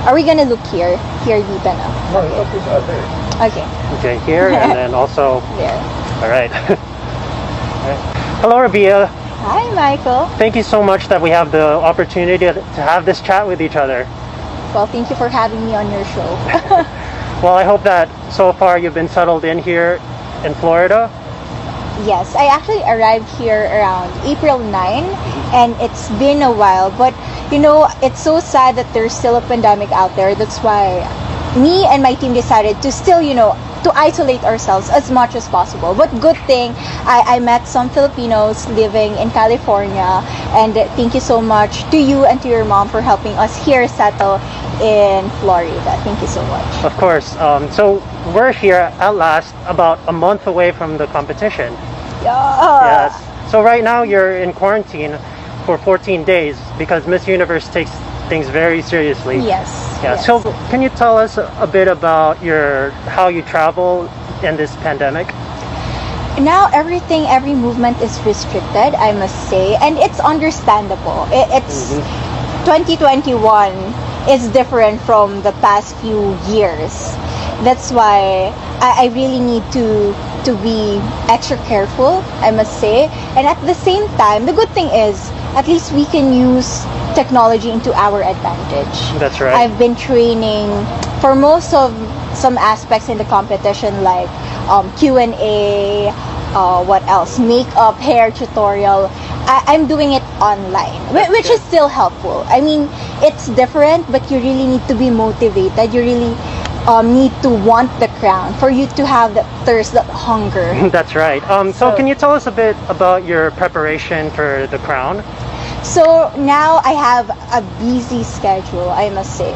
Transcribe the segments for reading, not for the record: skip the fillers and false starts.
Are we gonna look here? Here, Vita na. No, it's up there. Okay. Okay, here and then also. There. All right. Hello, Rabiya. Hi, Michael. Thank you so much that we have the opportunity to have this chat with each other. Well, thank you for having me on your show. Well, I hope that so far you've been settled in here in Florida. Yes, I actually arrived here around April 9, and it's been a while. But, you know, it's so sad that there's still a pandemic out there. That's why me and my team decided to still, you know, to isolate ourselves as much as possible. But good thing, I met some Filipinos living in California, and thank you so much to you and to your mom for helping us here settle in Florida. Thank you so much. Of course. So we're here at last, about a month away from the competition. Yeah. Yes. So right now you're in quarantine for 14 days because Miss Universe takes things very seriously. Yes. Yeah. Yes. So can you tell us a bit about how you travel in this pandemic? Now every movement is restricted, I must say, and it's understandable. It's 2021 is different from the past few years. That's why I really need to be extra careful, I must say. And at the same time, the good thing is at least we can use technology into our advantage. That's right. I've been training for most of some aspects in the competition, like Q&A, what else? Makeup, hair tutorial. I'm doing it online, which is still helpful. I mean, it's different, but you really need to be motivated. You really need to want the crown for you to have that thirst, that hunger. That's right. So can you tell us a bit about your preparation for the crown? So now I have a busy schedule, I must say.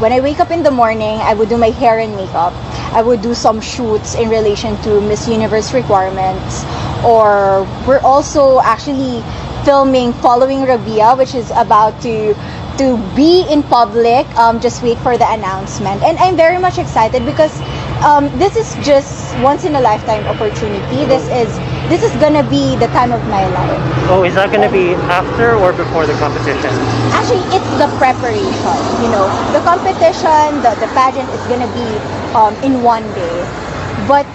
When I wake up in the morning, I would do my hair and makeup. I would do some shoots in relation to Miss Universe requirements. Or we're also actually filming Following Rabiya, which is about to be in public. Just wait for the announcement. And I'm very much excited because this is just once in a lifetime opportunity. This is gonna be the time of my life. Oh, is that gonna be after or before the competition? Actually, it's the preparation. You know, the competition, the pageant is gonna be in one day, but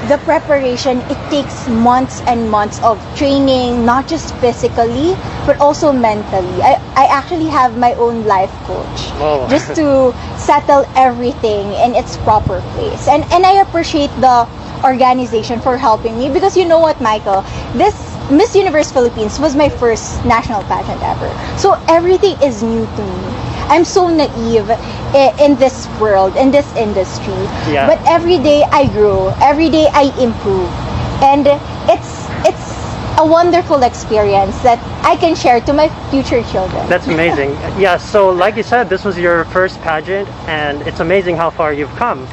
the preparation, it takes months and months of training, not just physically but also mentally. I actually have my own life coach. Oh. Just to settle everything in its proper place, and I appreciate the organization for helping me, because you know what, Michael, this Miss Universe Philippines was my first national pageant ever, so everything is new to me. I'm so naive in this world, in this industry. Yeah. But every day I grow, every day I improve, and it's a wonderful experience that I can share to my future children. That's amazing. Yeah, so like you said, this was your first pageant, and it's amazing how far you've come.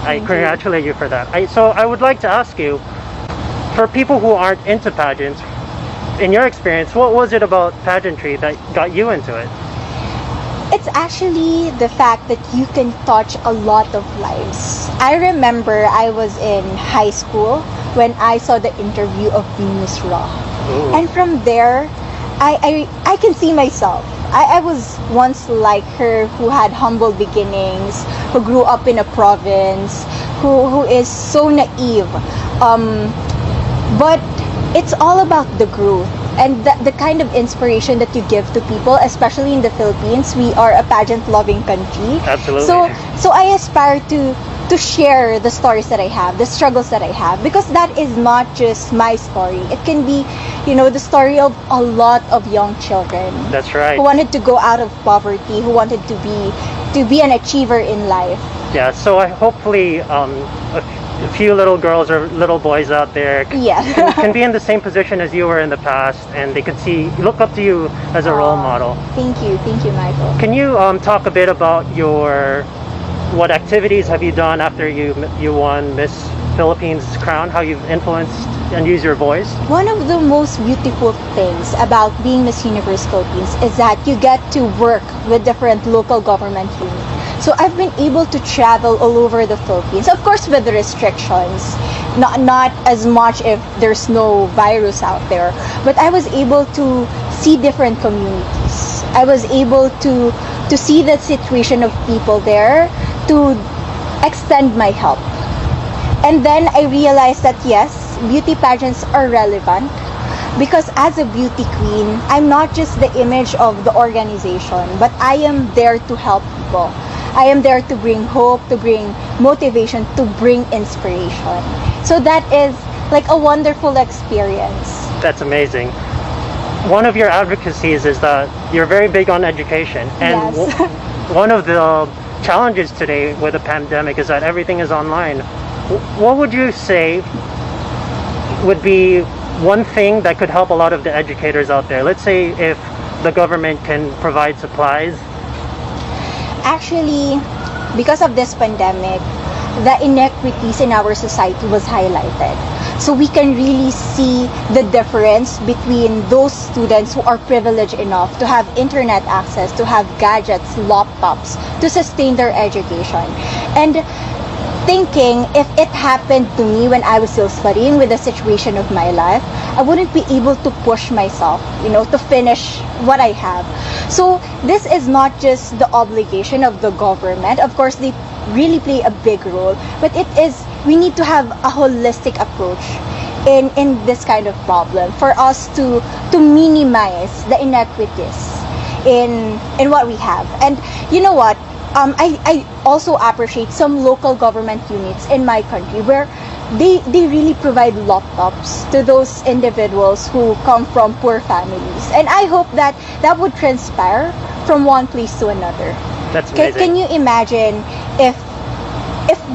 I congratulate you for that. So I would like to ask you, for people who aren't into pageants, in your experience, what was it about pageantry that got you into it? It's actually the fact that you can touch a lot of lives. I remember I was in high school when I saw the interview of Venus Raw. Ooh. And from there, I can see myself. I was once like her, who had humble beginnings, who grew up in a province, who is so naive. But it's all about the growth and the kind of inspiration that you give to people, especially in the Philippines. We are a pageant-loving country. Absolutely. So I aspire to share the stories that I have, the struggles that I have, because that is not just my story. It can be, you know, the story of a lot of young children. That's right. Who wanted to go out of poverty, who wanted to be an achiever in life. Yeah, so hopefully a few little girls or little boys out there can be in the same position as you were in the past, and they could look up to you as a role model. Thank you, Michael. Can you talk a bit about what activities have you done after you won Miss Philippines crown? How you've influenced and used your voice? One of the most beautiful things about being Miss Universe Philippines is that you get to work with different local government units. So I've been able to travel all over the Philippines, of course with the restrictions, not as much if there's no virus out there, but I was able to see different communities. I was able to see the situation of people there, to extend my help. And then I realized that yes, beauty pageants are relevant because as a beauty queen, I'm not just the image of the organization, but I am there to help people. I am there to bring hope, to bring motivation, to bring inspiration. So that is like a wonderful experience. That's amazing. One of your advocacies is that you're very big on education. And Yes. one of the challenges today with the pandemic is that everything is online. What would you say would be one thing that could help a lot of the educators out there? Let's say if the government can provide supplies. Actually, because of this pandemic, the inequities in our society was highlighted. So we can really see the difference between those students who are privileged enough to have internet access, to have gadgets, laptops, to sustain their education. And thinking if it happened to me when I was still studying with the situation of my life, I wouldn't be able to push myself, to finish what I have. So this is not just the obligation of the government. Of course, they really play a big role, but we need to have a holistic approach in this kind of problem for us to minimize the inequities in what we have. And you know what? I also appreciate some local government units in my country where they really provide laptops to those individuals who come from poor families. And I hope that would transpire from one place to another. That's amazing. Can you imagine if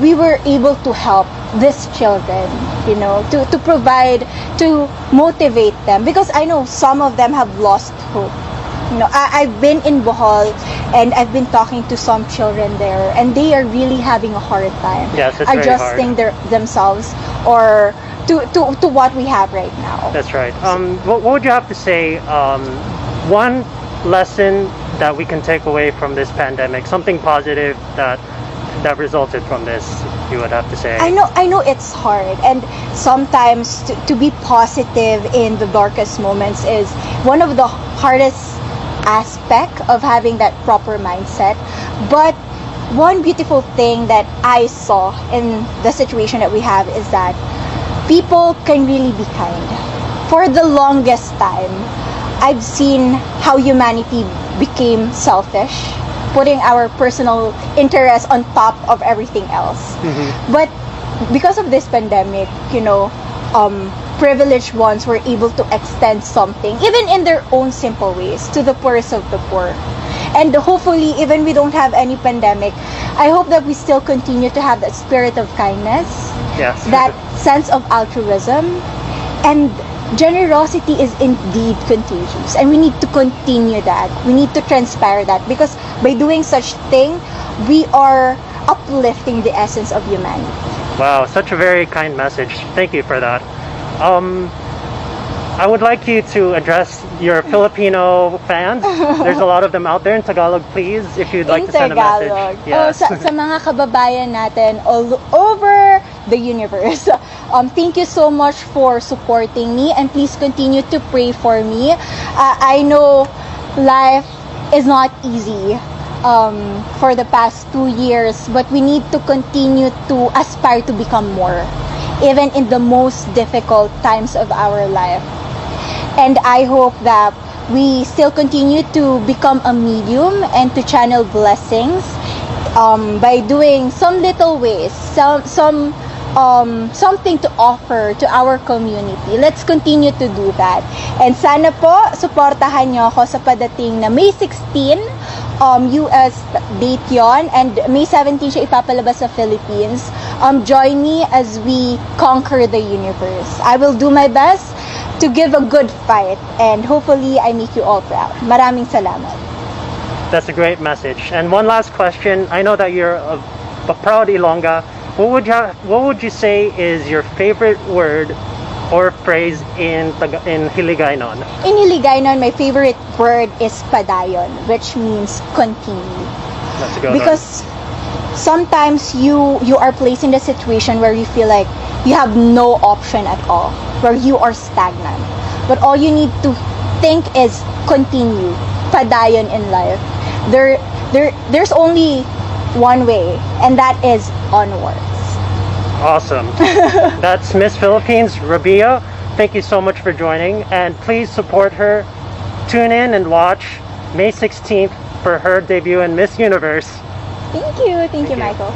we were able to help these children, to provide, to motivate them? Because I know some of them have lost hope. I've been in Bohol and I've been talking to some children there, and they are really having a hard time Yes, it's very adjusting themselves or to what we have right now. That's right. What would you have to say? One lesson that we can take away from this pandemic, something positive that resulted from this, you would have to say. I know it's hard, and sometimes to be positive in the darkest moments is one of the hardest aspect of having that proper mindset. But one beautiful thing that I saw in the situation that we have is that people can really be kind. For the longest time, I've seen how humanity became selfish, putting our personal interests on top of everything else. Mm-hmm. But because of this pandemic, privileged ones were able to extend something, even in their own simple ways, to the poorest of the poor. And hopefully, even we don't have any pandemic, I hope that we still continue to have that spirit of kindness, Yes. that sense of altruism, and generosity is indeed contagious. And we need to continue that. We need to transpire that, because by doing such thing, we are uplifting the essence of humanity. Wow, such a very kind message. Thank you for that. I would like you to address your Filipino fans. There's a lot of them out there in Tagalog, please, if you'd like to send a message. Yes. Sa mga kababayan natin all over the universe. Thank you so much for supporting me, and please continue to pray for me. I know life is not easy for the past 2 years, but we need to continue to aspire to become more, even in the most difficult times of our life. And I hope that we still continue to become a medium and to channel blessings by doing some little ways, something to offer to our community. Let's continue to do that. And sana po, suportahan nyo ako sa padating na May 16, US date yon, and May 17 siya ipapalabas sa Philippines. Join me as we conquer the universe. I will do my best to give a good fight, and hopefully I make you all proud. Maraming salamat. That's a great message. And one last question. I know that you're a proud Ilongga. What would you say is your favorite word or phrase in Hiligaynon? In Hiligaynon, my favorite word is padayon, which means continue. That's a good one. Because sometimes you are placed in the situation where you feel like you have no option at all, where you are stagnant. But all you need to think is continue, padayon in life. There's only one way, and that is onwards. Awesome. That's Miss Philippines, Rabiya. Thank you so much for joining, and please support her. Tune in and watch May 16th for her debut in Miss Universe. Thank you, Michael.